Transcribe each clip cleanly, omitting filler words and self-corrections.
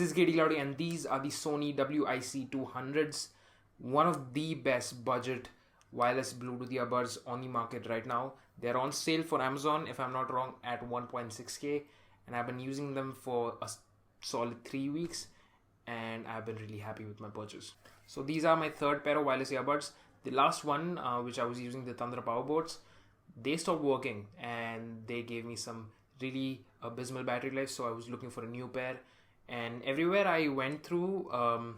is KDCloudy and these are the Sony WI-C200s, one of the best budget wireless Bluetooth earbuds on the market right now. They're on sale for Amazon, if I'm not wrong, at 1.6k, and I've been using them for a solid 3 weeks and I've been really happy with my purchase. So these are my third pair of wireless earbuds. The last one, which I was using, the Thunder Power Boards, they stopped working and they gave me some really abysmal battery life, so I was looking for a new pair. And everywhere I went through, all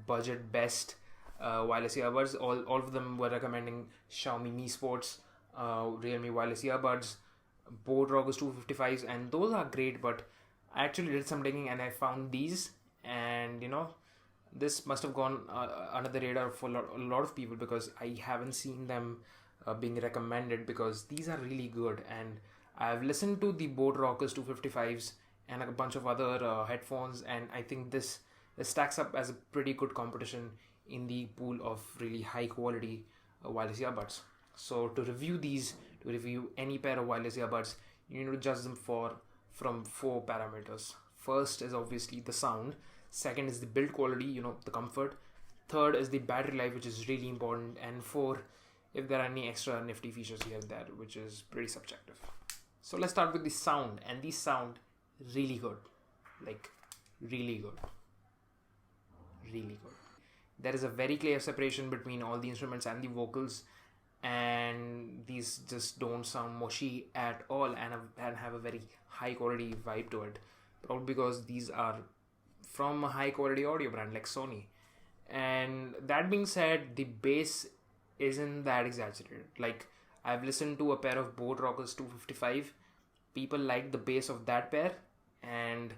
budget best wireless earbuds, all of them were recommending Xiaomi Mi Sports, Realme wireless earbuds, Boat Rockers 255s, and those are great, but I actually did some digging and I found these, and this must have gone under the radar for a lot of people because I haven't seen them being recommended, because these are really good. And I've listened to the Boat Rockers 255s and a bunch of other headphones, and I think this stacks up as a pretty good competition in the pool of really high quality wireless earbuds. So to review any pair of wireless earbuds, you need to judge them from 4 parameters. First is obviously the sound. Second is the build quality, the comfort. Third is the battery life, which is really important. And 4, if there are any extra nifty features here and there, which is pretty subjective. So let's start with the sound, and these sound really good, like really good, really good. There is a very clear separation between all the instruments and the vocals, and these just don't sound mushy at all and have a very high quality vibe to it, probably because these are from a high quality audio brand like Sony. And that being said, the bass isn't that exaggerated. Like, I've listened to a pair of Boat Rockers 255. People like the bass of that pair, and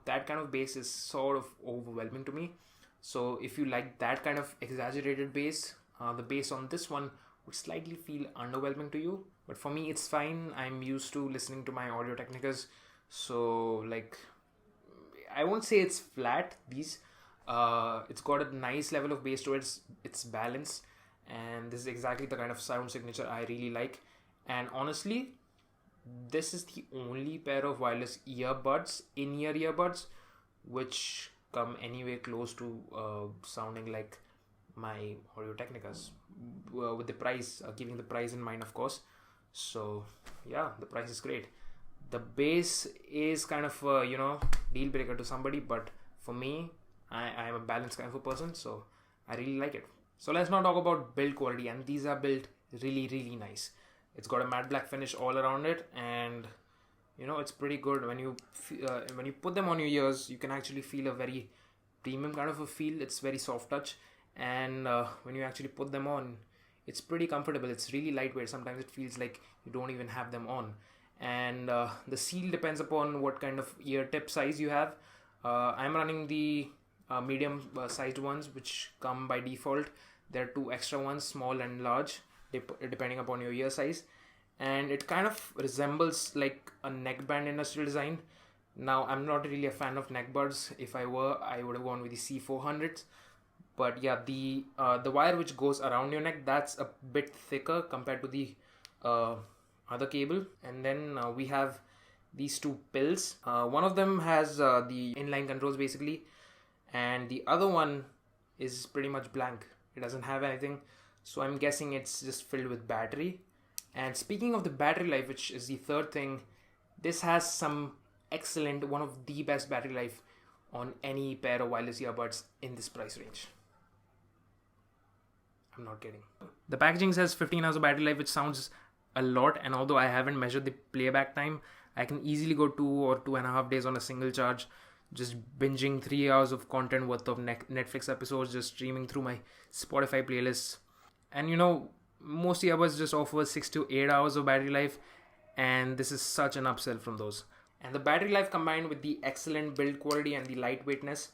that kind of bass is sort of overwhelming to me. So if you like that kind of exaggerated bass, the bass on this one would slightly feel underwhelming to you, but for me it's fine. I'm used to listening to my Audio Technicas, so like, I won't say it's flat. It's got a nice level of bass to it. It's balanced, and this is exactly the kind of sound signature I really like. And honestly, this is the only pair of wireless earbuds, in-ear earbuds, which come anywhere close to sounding like my Audio Technicas, with the price, keeping the price in mind, of course. So yeah, the price is great. The bass is kind of deal breaker to somebody, but for me, I am a balanced kind of a person, so I really like it. So let's now talk about build quality, and these are built really, really nice. It's got a matte black finish all around it, and it's pretty good. When you put them on your ears, you can actually feel a very premium kind of a feel. It's very soft touch, and when you actually put them on, it's pretty comfortable. It's really lightweight. Sometimes it feels like you don't even have them on. And the seal depends upon what kind of ear tip size you have. I'm running the medium sized ones, which come by default. There are 2 extra ones, small and large, depending upon your ear size, and it kind of resembles like a neckband industrial design. Now, I'm not really a fan of neckbuds. If I were, I would have gone with the C400s. But yeah, the wire which goes around your neck, that's a bit thicker compared to the other cable. And then we have these 2 pills. One of them has the inline controls basically, and the other one is pretty much blank. It doesn't have anything, so I'm guessing it's just filled with battery. And speaking of the battery life, which is the third thing, this has some excellent, one of the best battery life on any pair of wireless earbuds in this price range. I'm not kidding. The packaging says 15 hours of battery life, which sounds a lot, and although I haven't measured the playback time, I can easily go 2 or 2.5 days on a single charge, just binging 3 hours of content worth of Netflix episodes, just streaming through my Spotify playlists. And most earbuds just offer 6 to 8 hours of battery life, and this is such an upsell from those. And the battery life combined with the excellent build quality and the lightweightness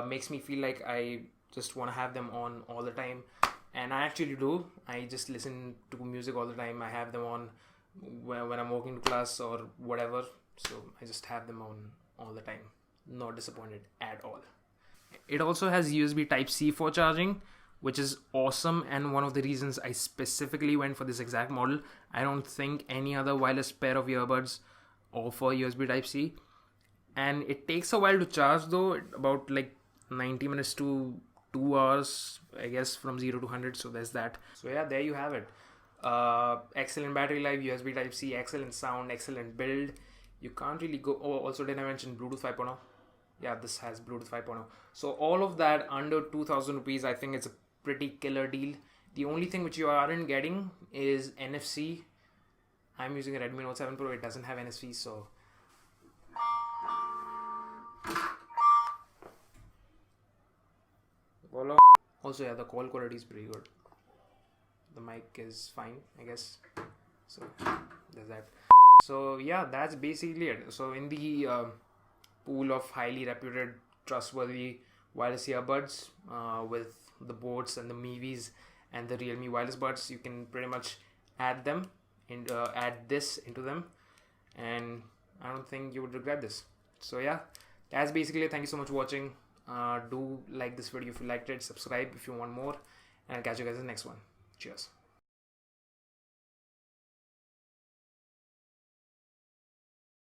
makes me feel like I just want to have them on all the time. And I actually do. I just listen to music all the time. I have them on when I'm walking to class or whatever. So I just have them on all the time. Not disappointed at all. It also has USB Type-C for charging, which is awesome, and one of the reasons I specifically went for this exact model. I don't think any other wireless pair of earbuds offer USB Type-C. and it takes a while to charge though, about like 90 minutes to 2 hours, I guess, from 0 to 100. So there's that. So yeah, there you have it. Excellent battery life, USB Type-C, excellent sound, excellent build. You can't really go. Oh, also did I mention Bluetooth 5.0? Yeah, this has Bluetooth 5.0. So all of that under 2,000 rupees, I think it's a pretty killer deal. The only thing which you aren't getting is NFC. I'm using a Redmi Note 7 Pro. It doesn't have NFC, so voila. Also, yeah, the call quality is pretty good. The mic is fine, I guess. So there's that. So yeah, that's basically it. So in the pool of highly reputed, trustworthy wireless earbuds with the Boats and the Mivis and the Realme wireless buds, you can pretty much add them and add this into them, and I don't think you would regret this. So yeah, that's basically it. Thank you so much for watching. Do like this video if you liked it, subscribe if you want more, and I'll catch you guys in the next one. Cheers.